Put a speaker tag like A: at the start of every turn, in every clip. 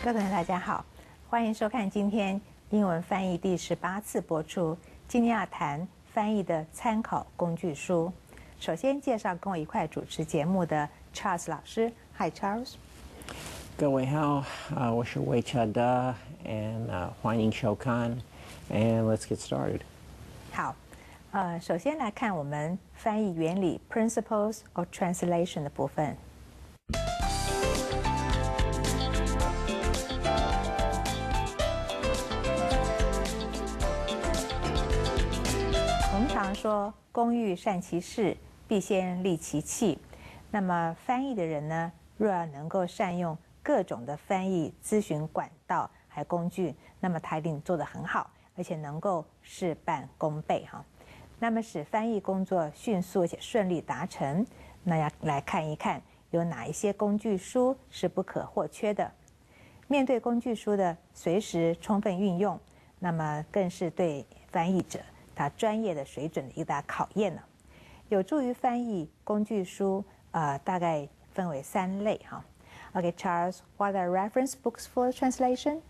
A: 各位同学大家好，欢迎收看今天英文翻译第18次播出。今天要谈翻译的参考工具书。首先介绍跟我一块主持节目的 Charles 老师。Hi Charles。
B: 各位好，我是魏乔德 and 欢迎收看 and let's get started。
A: 好，首先来看我们翻译原理 Principles of Translation 的部分。我们常说工欲善其事，必先利其器。那么翻译的人呢，若要能够善用各种的翻译咨询管道还有工具，那么他一定做得很好，而且能够事半功倍哈。那么使翻译工作迅速而且顺利达成，那要来看一看有哪一些工具书是不可或缺的。面对工具书的随时充分运用，那么更是对翻译者他专业的水准的一大考验呢。有助于翻译工具书，大概分为3类哈。Okay, Charles, what are reference books for translation?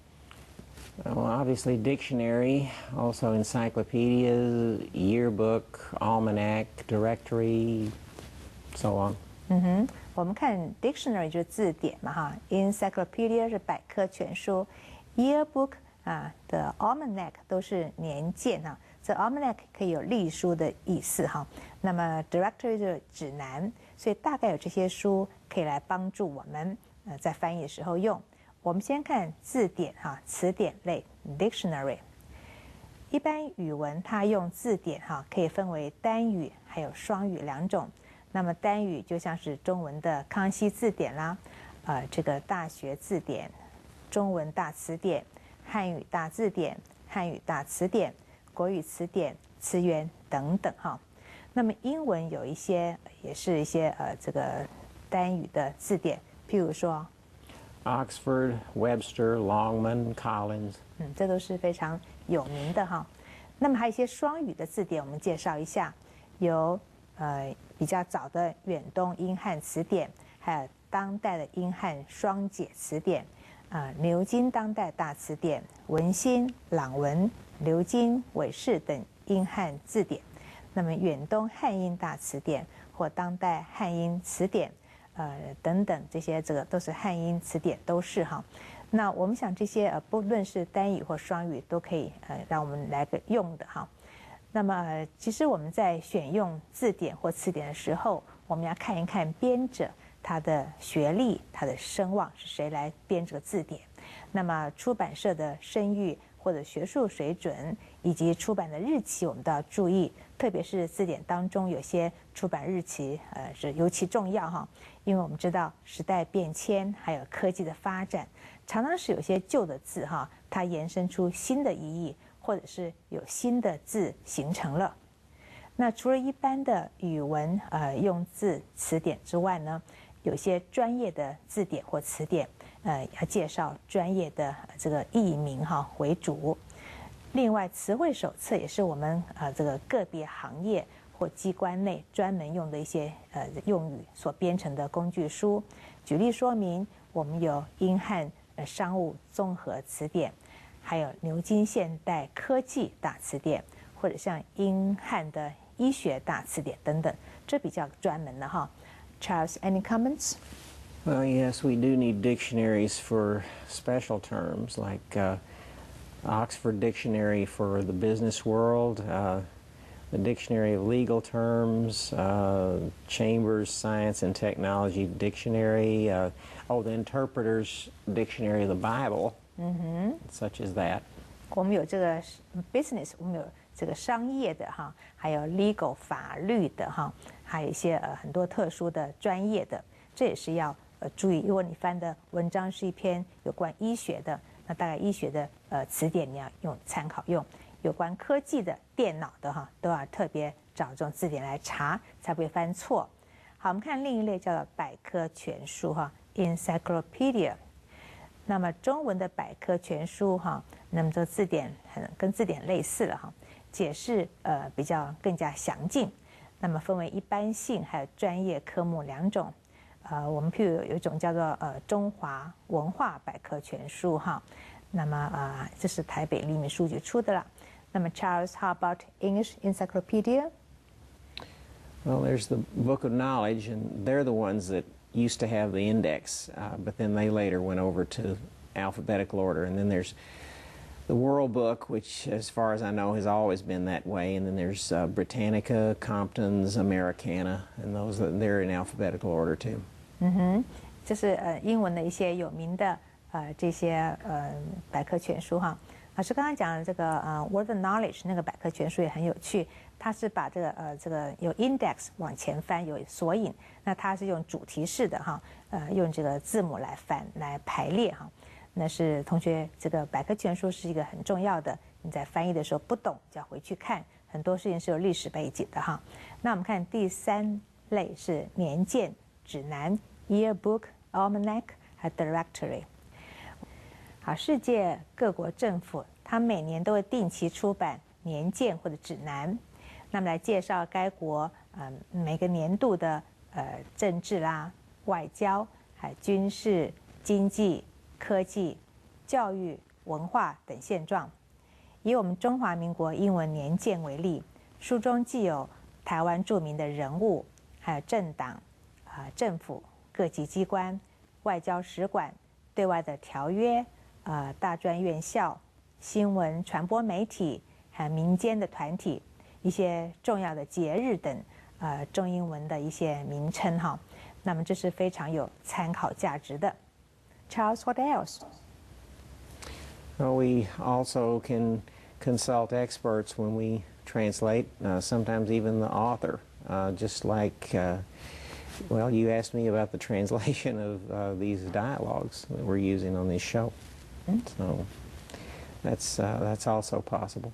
B: Well, obviously dictionary, also encyclopedias, yearbook, almanac, directory, so on.
A: 我们看 dictionary 就是字典嘛哈 ，encyclopedia 是百科全书 ，yearbook 的 almanac 都是年鉴哈。这 almanac 可以有历书的意思哈。那么 directory 就是指南，所以大概有这些书可以来帮助我们在翻译的时候用。我们先看字典哈，词典类 dictionary。一般语文它用字典哈，可以分为单语还有双语2种。那么单语就像是中文的康熙字典啦，这个大学字典、中文大词典、汉语大字典、汉语大词典、国语词典、词源等等哈。那么英文有一些也是一些这个单语的字典，譬如说
B: Oxford、Webster、Longman、Collins，
A: 这都是非常有名的哈。那么还有一些双语的字典，我们介绍一下，有比较早的远东英汉词典，还有当代的英汉双解词典，牛津当代大词典、文心、朗文、牛津、韦氏等英汉字典。那么远东汉英大词典或当代汉英词典，等等，这些这个都是汉英词典，都是哈。那我们想这些不论是单语或双语，都可以让我们来个用的哈。那么其实我们在选用字典或词典的时候，我们要看一看编者他的学历、他的声望是谁来编这个字典。那么出版社的声誉或者学术水准以及出版的日期，我们都要注意。特别是字典当中有些出版日期是尤其重要哈，因为我们知道时代变迁还有科技的发展，常常是有些旧的字哈，它延伸出新的意义，或者是有新的字形成了。那除了一般的语文用字词典之外呢，有些专业的字典或词典要介绍专业的这个译名哈为主。另外词汇手册也是我们这个个别行业或机关内专门用的一些用语所编成的工具书。举例说明，我们有英汉商务综合词典，还有牛津现代科技大词典，或者像英汉的医学大词典等等，这比较专门的哈。Charles, any comments?
B: Well, yes, we do need dictionaries for special terms like Oxford Dictionary for the business world, the Dictionary of Legal Terms, Chambers Science and Technology Dictionary, the Interpreter's Dictionary of the Bible, such as that.
A: 我们有这个 business， 我们有这个商业的哈，还有 legal 法律的哈，还有一些很多特殊的专业的，这也是要注意。如果你翻的文章是一篇有关医学的，那大概医学的词典你要用参考用。有关科技的、电脑的哈，都要特别找这种字典来查，才不会翻错。好，我们看另一类叫做百科全书哈 ，encyclopedia。那么中文的百科全书哈，那么这个字典跟字典类似了哈，解释比较更加详尽。那么分为一般性还有专业科目2种。我们譬如有一种叫做中华文化百科全书哈，那么这是台北黎明书局出的啦。那么 Charles，how about English encyclopedia?
B: Well, there's the Book of Knowledge, and they're the ones that used to have the index, but then they later went over to alphabetical order. And then there's the World Book, which, as far as I know, has always been that way. And then there's Britannica, Compton's, Americana, and those they're in alphabetical order too.
A: 这是英文的一些有名的这些百科全书哈。老师刚刚讲的这个Word Knowledge 那个百科全书也很有趣，它是把这个有 index 往前翻，有索引，那它是用主题式的哈，用这个字母来翻来排列哈。那是同学，这个百科全书是一个很重要的，你在翻译的时候不懂就要回去看，很多事情是有历史背景的哈。那我们看第3类是年鉴指南 Yearbook Almanac 和 Directory。好，世界各国政府它每年都会定期出版年鉴或者指南，那么来介绍该国每个年度的政治啦、外交、还军事、经济、科技、教育、文化等现状。以我们中华民国英文年鉴为例，书中既有台湾著名的人物，还有政党、政府、各级机关、外交使馆、对外的条约、大专院校、新闻传播媒体，还有民间的团体，一些重要的节日等中英文的一些名称哈。那么这是非常有参考价值的。Charles, what else?
B: Well, we also can consult experts when we translate, sometimes even the author, just like, well, you asked me about the translation of these dialogues that we're using on this show. So that's also possible.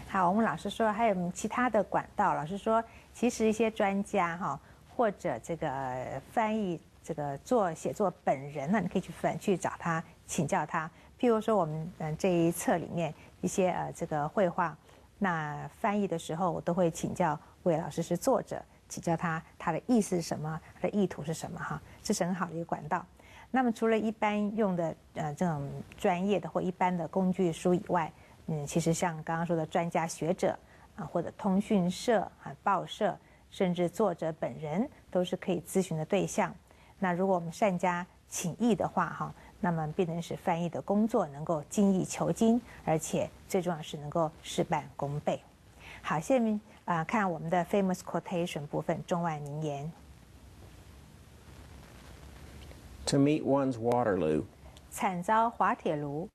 A: 好，我们老师说还有其他的管道。老师说，其实一些专家哈，或者这个翻译这个写作本人呢，你可以去找他请教他。譬如说我们这一册里面一些这个绘画，那翻译的时候我都会请教魏老师是作者，请教他的意思是什么，他的意图是什么哈，这是很好的一个管道。那么除了一般用的这种专业的或一般的工具书以外，其实像刚刚说的专家学者或者通讯社报社，甚至作者本人都是可以咨询的对象。那如果我们善加请益的话哈，那么必能使翻译的工作能够精益求精，而且最重要是能够事半功倍。好，下面看我们的 famous quotation 部分中外名言。
B: To meet one's Waterloo.
A: 惨遭滑铁卢。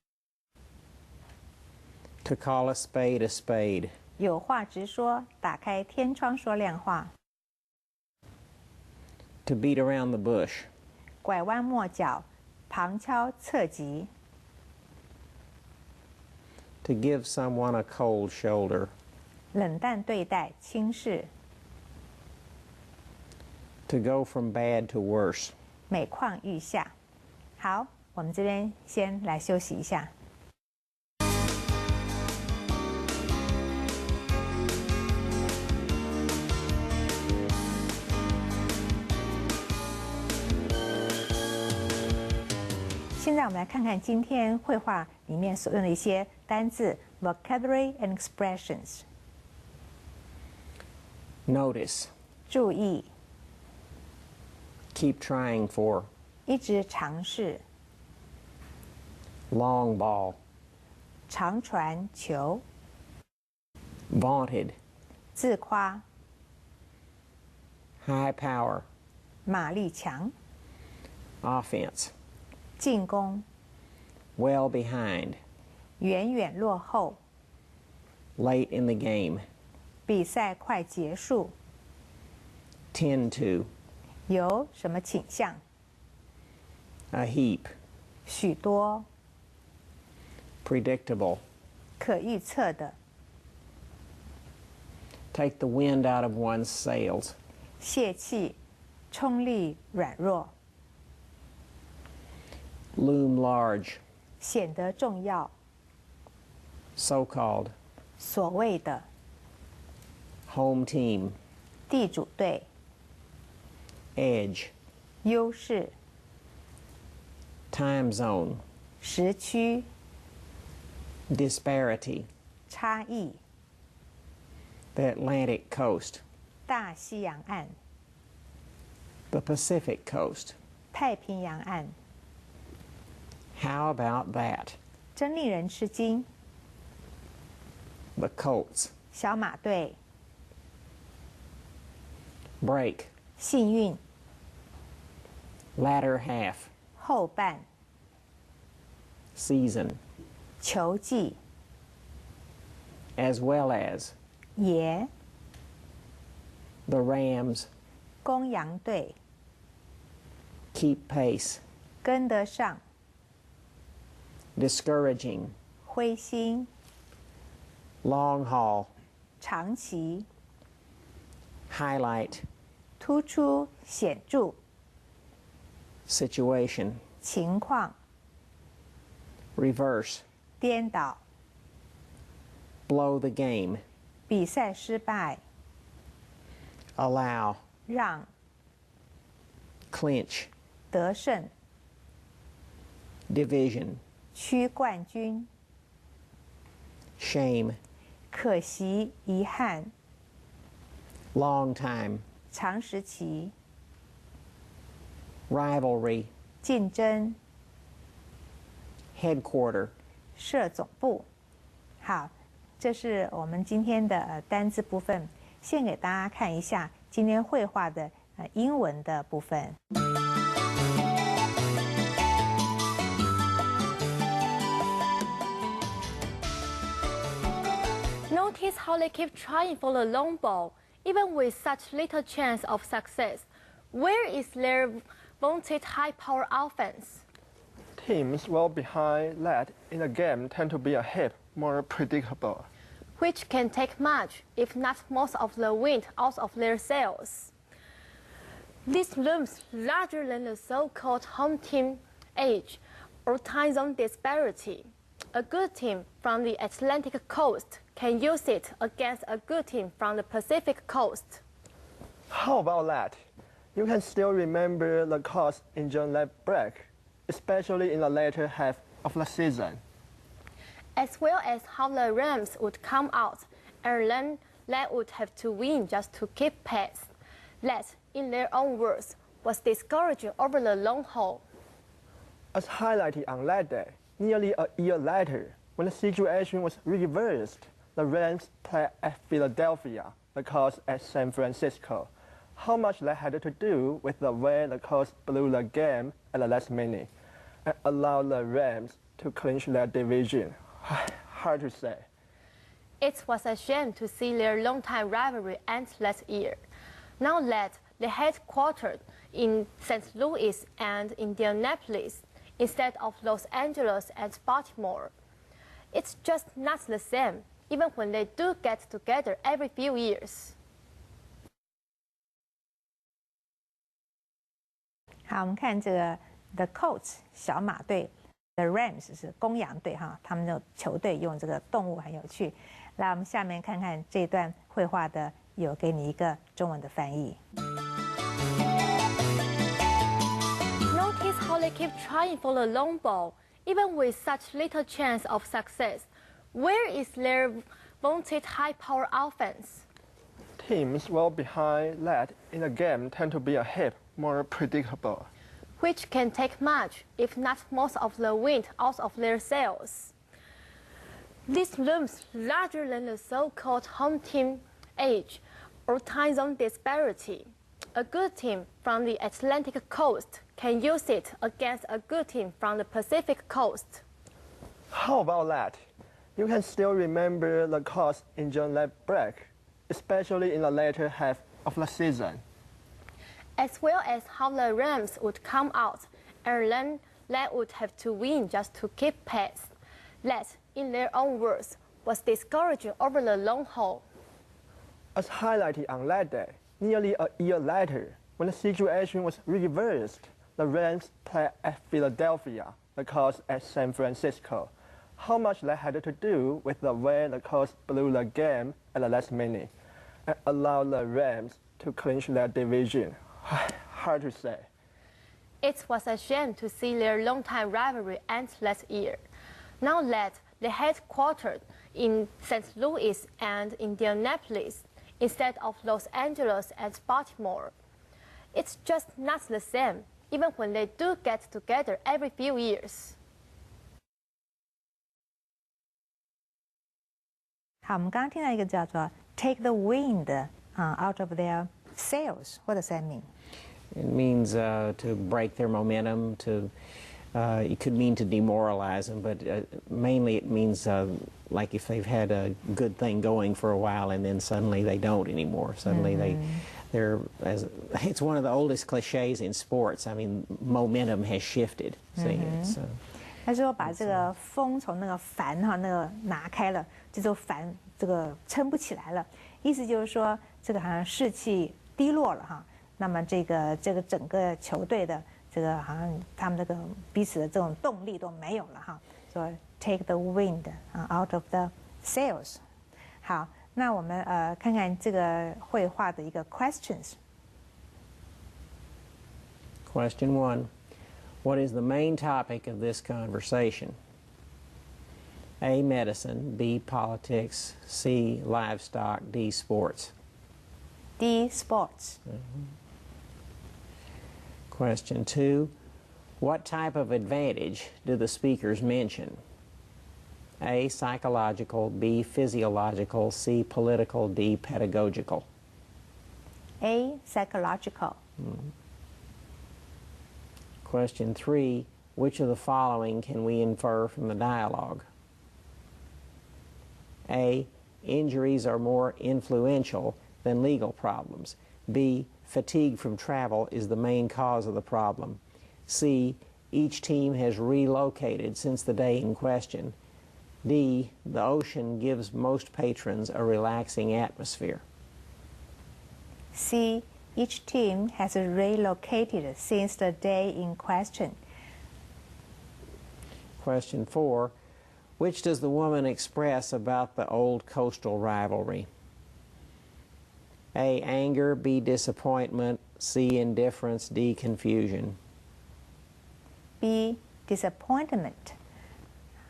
B: To call a spade a spade.
A: 有话直说，打开天窗说亮话。
B: To beat around the bush.
A: 拐弯抹角，旁敲侧击。
B: To give someone a cold shoulder.
A: 冷淡对待，轻视。
B: To go from bad to worse.
A: 每况愈下。好，我们这边先来休息一下。现在我们来看看今天绘画里面所用的一些单字 vocabulary and expressions。
B: Notice.
A: 注意，
B: Keep trying for.
A: 一直尝试，
B: Long ball.
A: 长传球，
B: Vaunted.
A: 自夸，
B: High power.
A: 马力强，
B: Offense.
A: 进攻，
B: Well behind.
A: 远远落后，
B: Late in the game.
A: 比赛快结束，
B: Tend to.
A: 有什么倾向，
B: A heap.
A: 许多，
B: Predictable.
A: 可预测的，
B: Take the wind out of one's sails.
A: 泄气，冲力软弱，
B: Loom large.
A: 显得重要，
B: So-called.
A: 所谓的
B: Home team.
A: 地主队，
B: Edge.
A: 优势、
B: time zone,
A: 时区、
B: disparity,
A: 差异、
B: the Atlantic coast,
A: 大西洋岸、
B: the Pacific coast.
A: 太平洋岸，
B: How about that?
A: 真令人吃惊。
B: The Colts,
A: 小马队，
B: break,
A: 幸运，
B: latter half,
A: 后半，
B: season,
A: 球季，
B: as well as,
A: 也，
B: the Rams,
A: 公羊队，
B: keep pace,
A: 跟得上，
B: discouraging,
A: 灰心，
B: long haul,
A: 长期，
B: highlight,
A: 突出显著，
B: situation,
A: 情况，
B: reverse,
A: 颠倒，
B: blow the game,
A: 比赛失败，
B: allow,
A: 让，
B: clinch,
A: 得胜，
B: division,
A: 区冠军，
B: shame,
A: 可惜，遗憾，
B: long time,
A: 长时期，
B: rivalry,
A: 竞争，
B: headquarter.
A: 设总部。好，这是我们今天的单字部分，先给大家看一下今天绘画的英文的部分。
C: Notice how they keep trying for the long ball, even with such little chance of success. Where is their vaunted high-power offense?
D: Teams well behind that in a game tend to be a heap more predictable.
C: Which can take much, if not most of the wind out of their sails. This looms larger than the so-called home team age or time zone disparity. A good team from the Atlantic coast can use it against a good team from the Pacific coast.
D: How about that? You can still remember the Colts in June lap break, especially in the later half of the season.
C: As well as how the Rams would come out and then they would have to win just to keep pace. That, in their own words, was discouraging over the long haul.
D: As highlighted on that day, nearly a year later, when the situation was reversed, the Rams played at Philadelphia, the Colts at San Francisco. How much that had to do with the way the Colts blew the game at the last minute and allowed the Rams to clinch their division. Hard to say.
C: It was a shame to see their long-time rivalry end last year. Now that they headquartered in St. Louis and Indianapolis instead of Los Angeles and Baltimore. It's just not the same, even when they do get together every few years.
A: 好，我们看这个 The Colts 小马队 ，The Rams 是公羊队哈，他们的球队用这个动物很有趣。来，我们下面看看这段绘画的，有给你一个中文的翻译。
C: Notice how they keep trying for the long ball, even with such little chance of success. Where is their vaunted high-power offense?
D: Teams well behind that in a game tend to be a heap more predictable.
C: Which can take much, if not most of the wind out of their sails. This looms larger than the so-called home team age or time zone disparity. A good team from the Atlantic coast can use it against a good team from the Pacific coast.
D: How about that? You can still remember the Colts in June lap break, especially in the later half of the season.
C: As well as how the Rams would come out and then they would have to win just to keep pace. That, in their own words, was discouraging over the long haul.
D: As highlighted on that day, nearly a year later, when the situation was reversed, the Rams played at Philadelphia, the Colts at San Francisco. How much that had to do with the way the Colts blew the game at the last minute and allowed the Rams to clinch their division. Hard to say.
C: It was a shame to see their long-time rivalry end last year. Now that they headquartered in St. Louis and Indianapolis instead of Los Angeles and Baltimore, it's just not the same, even when they do get together every few years.
A: 好，我们刚刚听到一个叫做 "take the wind out of their sails." What does that mean?
B: It means to break their momentum. It could mean to demoralize them, but mainly it means like if they've had a good thing going for a while and then suddenly they don't anymore. Suddenly it's one of the oldest cliches in sports. I mean, momentum has shifted. See, so.
A: 他说把这个风从那个帆那个拿开了，这艘帆这个撑不起来了，意思就是说这个好像士气低落了哈。那么这个整个球队的这个好像他们这个彼此的这种动力都没有了哈。说 take the wind out of the sails。好，那我们看看这个绘画的一个 questions。
B: Question 1. What is the main topic of this conversation? A, medicine, B, politics, C, livestock, D, sports.
A: D, sports.
B: Question 2. What type of advantage do the speakers mention? A, psychological, B, physiological, C, political, D, pedagogical.
A: A, psychological.
B: Question 3. Which of the following can we infer from the dialogue? A, injuries are more influential than legal problems. B, fatigue from travel is the main cause of the problem. C, each team has relocated since the day in question. D, the ocean gives most patrons a relaxing atmosphere.
A: C, each team has relocated since the day in question.
B: Question 4. Which does the woman express about the old coastal rivalry? A, anger, B, disappointment, C, indifference, D, confusion.
A: B, disappointment.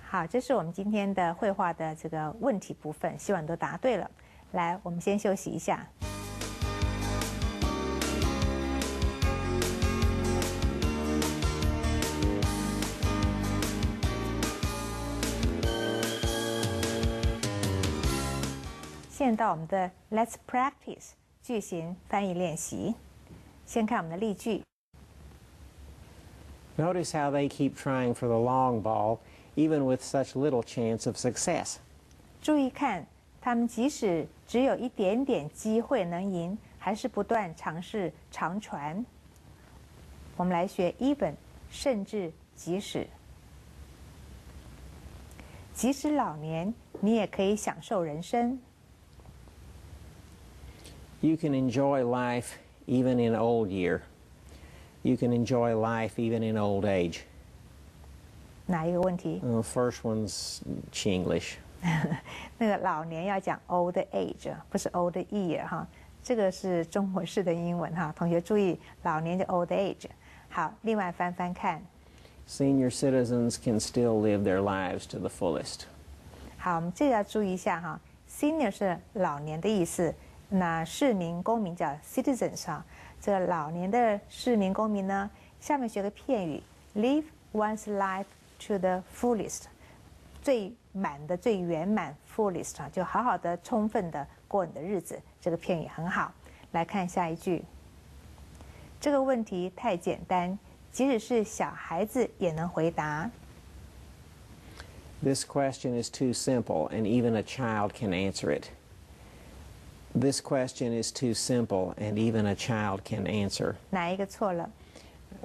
A: 好，这是我们今天的绘画的这个问题部分，希望你都答对了。来，我们先休息一下。现在到我们的 Let's practice 句型翻译练习。先看我们的例句。
B: Notice how they keep trying for the long ball, even with such little chance of success.
A: 注意看，他们即使只有一点点机会能赢，还是不断尝试长传。我们来学 even， 甚至即使。即使老年，你也可以享受人生。
B: You can enjoy life even in old year. You can enjoy life even in old age.
A: 哪一个问题？
B: First one's Chinglish.
A: 那个老年要讲 old age， 不是 old year 哈，这个是中国式的英文哈，同学注意，老年就 old age。好，另外翻翻看。
B: Senior citizens can still live their lives to the fullest.
A: 好，我们这个要注意一下哈 ，senior 是老年的意思，那市民公民叫 citizens 哈，这个老年的市民公民呢，下面学个片语 ，live one's life to the fullest， 最满的、最圆满 fullest 啊，就好好的、充分的过你的日子。这个片语很好。来看下一句，这个问题太简单，即使是小孩子也能回答。
B: This question is too simple, and even a child can answer it. This question is too simple, and even a child can answer.
A: 哪一个错了？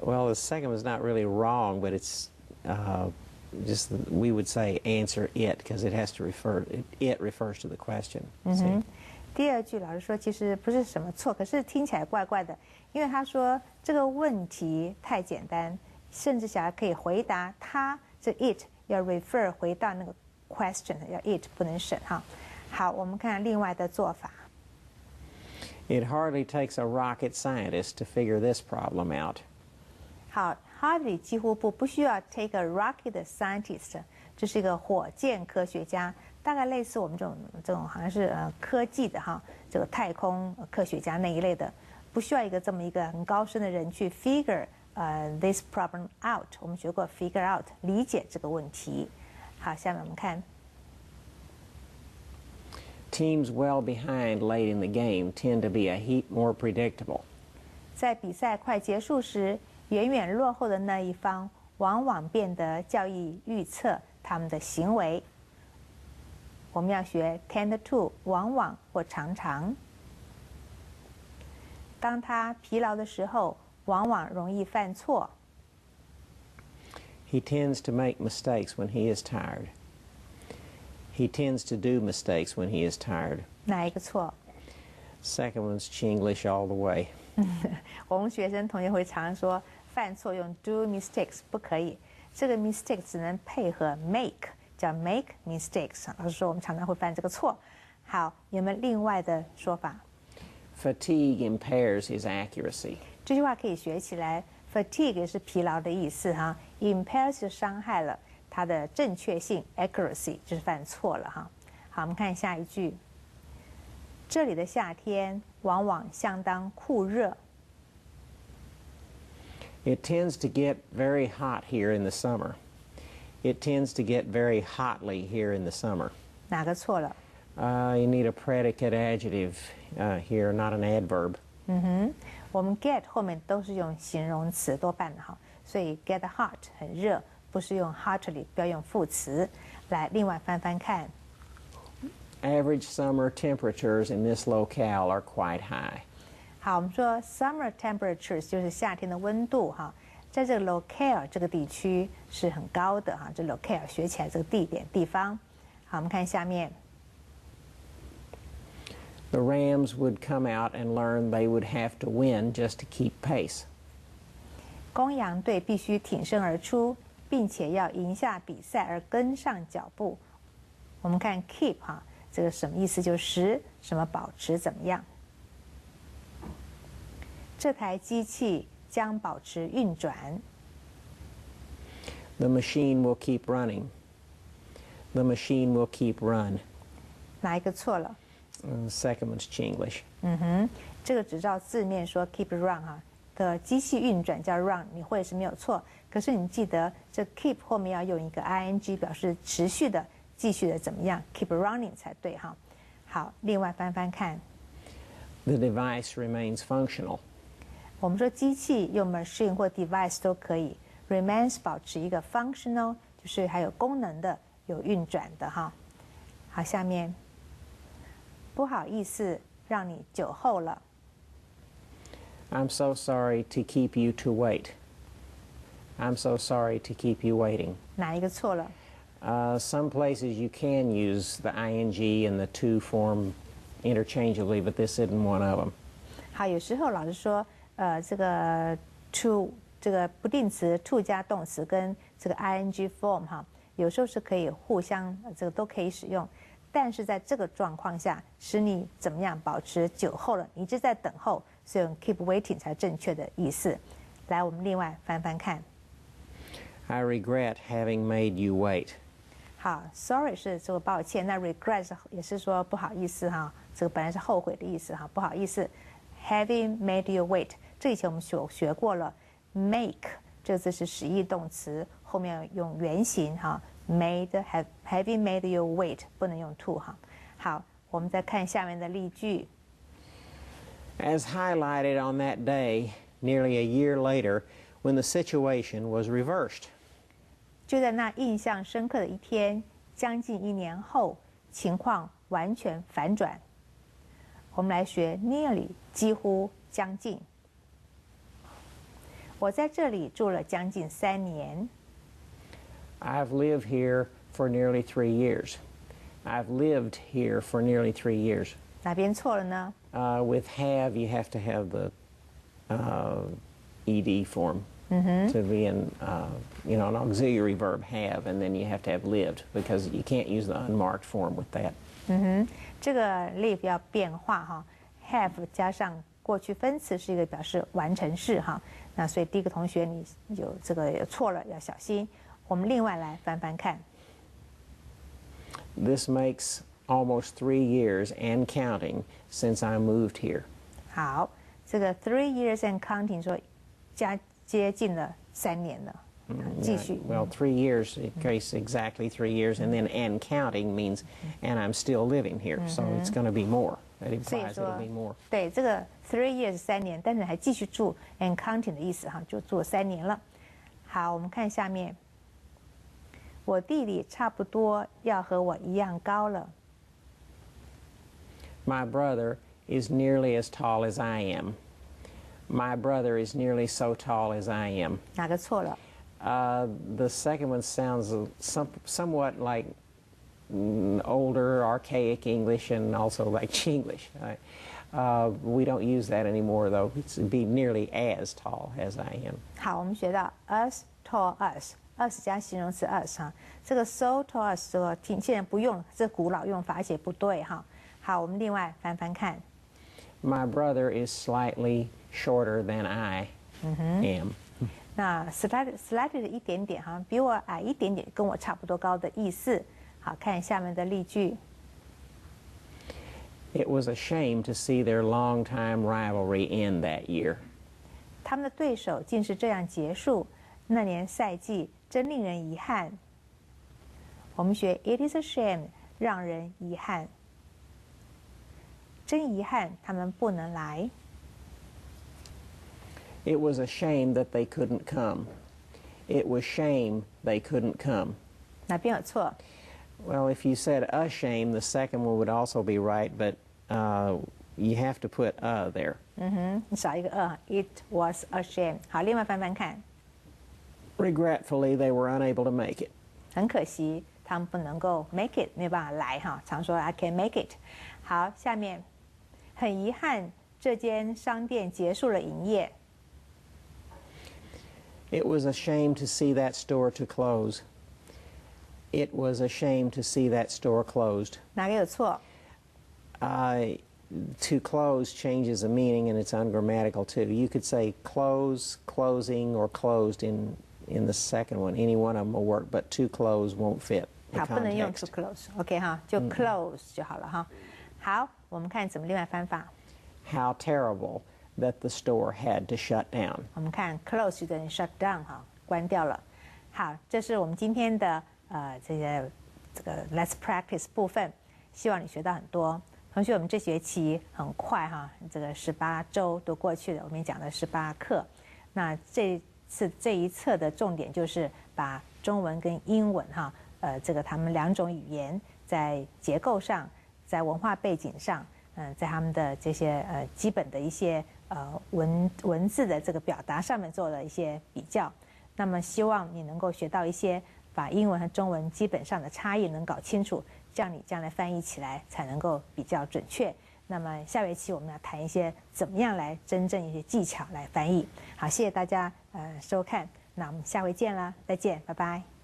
B: Well, the second was not really wrong, but it's just we would say answer it because it has to it refers to the question. See?
A: 第二句老师说其实不是什么错，可是听起来怪怪的，因为他说这个问题太简单，甚至小孩可以回答。他这 it 要 refer 回到那个 question， 要 it 不能省哈。好，我们看另外的做法。
B: It hardly takes a rocket scientist to figure this problem out.
A: 好 ，hardly 几乎不需要 take a rocket scientist， 这是一个火箭科学家，大概类似我们这种好像是科技的哈，这个太空科学家那一类的，不需要这么一个很高深的人去 figure this problem out。我们学过 figure out 理解这个问题。好，下面我们看。
B: Teams well behind late in the game tend to be a heap more predictable.
A: 在比赛快结束时，远远落后的那一方往往变得较易预测他们的行为。我们要学 tend to 往往或常常。当他疲劳的时候，往往容易犯错。
B: He tends to make mistakes when he is tired. He tends to do mistakes when he is tired.
A: 哪一个错？
B: Second one's Chinglish all the way.
A: 我们学生同学会常说犯错用 do mistakes 不可以，这个 mistake 只能配合 make， 叫 make mistakes。老师说我们常常会犯这个错。好，有没有另外的说法？
B: Fatigue impairs his accuracy.
A: 这句话可以学起来 ，fatigue 也是疲劳的意思哈 ，impairs 就伤害了它的正确性 ，accuracy 就是犯错了哈。好，我们看下一句。这里的夏天往往相当酷热。
B: It tends to get very hot here in the summer. It tends to get very hotly here in the summer.
A: 哪个错了？
B: You need a predicate adjective here, not an adverb.
A: 我们 get 后面都是用形容词多半的哈，所以 get hot 很热，不是用 hotly， 不要用副词。来，另外翻翻看。
B: Average summer temperatures in this locale are quite high.
A: 好，我们说 summer temperatures 就是夏天的温度哈，在这个 locale 这个地区是很高的哈，这 locale 学起来这个地方。好，我们看下面。
B: The Rams would come out and learn they would have to win just to keep pace.
A: 公羊队必须挺身而出，并且要赢下比赛而跟上脚步。我们看 keep 哈，这个什么意思？就是什么保持怎么样？这台机器将保持运转。
B: The machine will keep running. The machine will keep run.
A: 哪一个错了？
B: Second one's Chinglish.
A: 这个只照字面说 keep run 哈的机器运转叫 run， 你会是没有错。可是你记得这 keep 后面要用一个 ing 表示持续的、继续的怎么样 ？keep running 才对哈。好，另外翻翻看。
B: The device remains functional.
A: 我们说机器用 machine 或 device 都可以 ，remains 保持一个 functional， 就是还有功能的、有运转的哈。好，下面。不好意思，让你久候了。
B: I'm so sorry to keep you to wait. I'm so sorry to keep you waiting.
A: 哪一个错了？
B: Some places you can use the ing and the to form interchangeably, but this isn't one of them.
A: 好，有时候老师说，这个 to 这个不定词 to 加动词跟这个 ing form 哈，有时候是可以互相这个都可以使用。但是在这个状况下，使你怎么样保持久候了？你一直在等候，所以用 keep waiting 才正确的意思。来，我们另外翻翻看。
B: I regret having made you wait.
A: 好 ，sorry 是这个抱歉，那 regret 也是说不好意思哈，这个本来是后悔的意思哈，不好意思。Having made you wait， 这以前我们学过了 ，make 这个字是实义动词，后面用原形哈。having made you wait 不能用 to 哈。好，我们再看下面的例句。
B: As highlighted on that day, nearly a year later, when the situation was reversed.
A: 就在那印象深刻的一天，将近1年后，情况完全反转。我们来学 nearly 几乎将近。我在这里住了将近3年。
B: I've lived here for nearly 3 years. I've lived here for nearly 3 years.
A: 哪边错了呢？
B: With have, you have to have the ed form to be an an auxiliary verb have, and then you have to have lived because you can't use the unmarked form with that.
A: 这个 live 要变化哈 ，have 加上过去分词是一个表示完成式哈。那所以第一个同学你有这个有错了要小心。我们另外来翻翻看。
B: This makes almost 3 years and counting since I moved here.
A: 好，这个 3 years and counting 说接近了3年了。继续。
B: Well, 3 years, it takes exactly 3 years, and then and counting means, and I'm still living here, so it's going to be more. That
A: 所以
B: implies
A: 说
B: it'll be more.
A: 对，这个 3 years 3年，但是还继续住 and counting 的意思哈，就住了3年了。好，我们看下面，我弟弟差不多要和我一样高了。
B: My brother is nearly as tall as I am. My brother is nearly so tall as I am.
A: 哪个错了？
B: The second one sounds somewhat like older, archaic English and also like Chinglish. We don't use that anymore, though. It'd be nearly as tall as I am.
A: 好，我们学到 as tall as 加形容词 as 哈，这个 so tall as 这个现在不用，这古老用法而且不对哈。好，我们另外翻翻看。
B: My brother is slightly shorter than I am.
A: 那 slightly 的一点点哈，比我矮一点点，跟我差不多高的意思。好，看下面的例句。
B: It was a shame to see their long-time rivalry end that year.
A: 他们的对手竟是这样结束，那年赛季真令人遗憾。我们学 It is a shame， 让人遗憾，真遗憾他们不能来。
B: It was a shame that they couldn't come. It was shame they couldn't come.
A: 哪边有错？
B: Well, if you said a shame, the second one would also be right, but you have to put there.
A: 你少一个It was a shame。好，另外翻翻看。
B: Regretfully, they were unable to make it.
A: 很可惜，他们不能够 make it， 没有办法来哈。常说 I can make it。好，下面很遗憾，这间商店结束了营业。
B: It was a shame to see that store to close. It was a shame to see that store closed.
A: 哪个有错？
B: To close changes the meaning, and it's ungrammatical too. You could say close, closing, or closed in the second one. Any one of them will work, but to close won't fit the
A: 好，不能用 to
B: context.
A: close。OK 哈，就 close 就好了哈。好，我们看怎么另外翻法。
B: How terrible that the store had to shut down.
A: 我们看 close 就等于 shut down 哈，关掉了。好，这是我们今天的这个 let's practice 部分，希望你学到很多。同学，我们这学期很快哈，这个18周都过去了，我们也讲了18课。那这一册的重点就是把中文跟英文哈，这个他们2种语言在结构上、在文化背景上，在他们的这些基本的一些文字的这个表达上面做了一些比较。那么希望你能够学到一些把英文和中文基本上的差异能搞清楚，这样你将来翻译起来才能够比较准确。那么下学期我们要谈一些怎么样来真正一些技巧来翻译。好，谢谢大家收看，那我们下回见啦，再见，拜拜。